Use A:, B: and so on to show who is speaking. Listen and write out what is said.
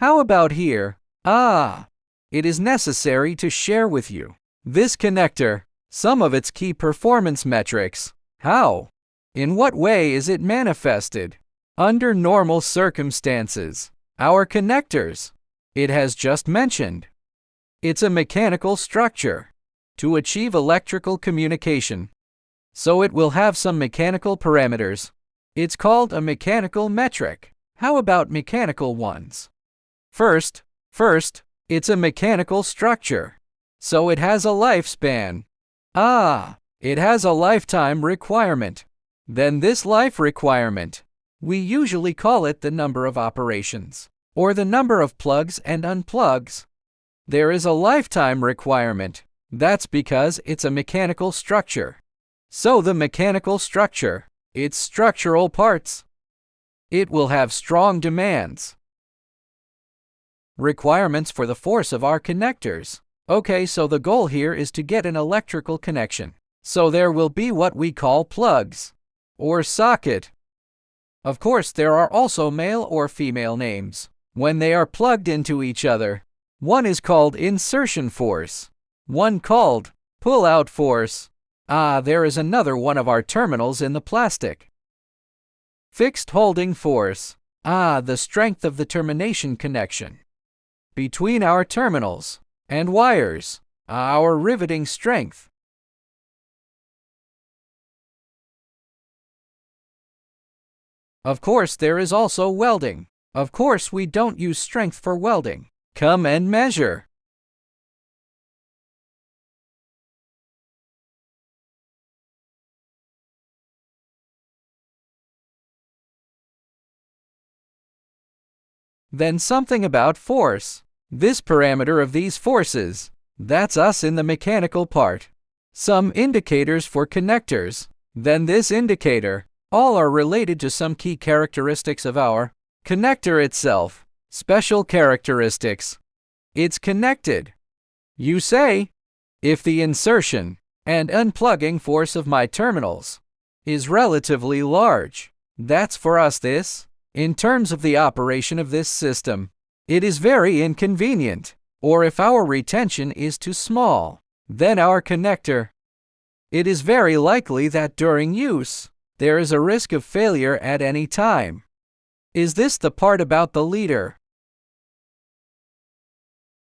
A: How about here? It is necessary to share with you this connector, some of its key performance metrics. How? In what way is it manifested? Under normal circumstances, our connectors, it has just mentioned. It's a mechanical structure to achieve electrical communication. So it will have some mechanical parameters. It's called a mechanical metric. How about mechanical ones? First, it's a mechanical structure. So it has a lifespan. It has a lifetime requirement. Then this life requirement, we usually call it the number of operations, or the number of plugs and unplugs. There is a lifetime requirement. That's because it's a mechanical structure. So the mechanical structure, its structural parts, it will have strong demands. Requirements for the force of our connectors. Okay, so the goal here is to get an electrical connection. So there will be what we call plugs, or socket. Of course, there are also male or female names when they are plugged into each other. One is called insertion force, one called pull-out force. There is another one of our terminals in the plastic. Fixed holding force. The strength of the termination connection between our terminals and wires. Our riveting strength. Of course, there is also welding. Of course, we don't use strength for welding. Come and measure. Then something about force. This parameter of these forces, that's us in the mechanical part. Some indicators for connectors. Then this indicator, all are related to some key characteristics of our connector itself. Special characteristics. It's connected. You say, if the insertion and unplugging force of my terminals is relatively large, that's for us this. In terms of the operation of this system, it is very inconvenient. Or if our retention is too small, then our connector, it is very likely that during use, there is a risk of failure at any time. Is this the part about the leader?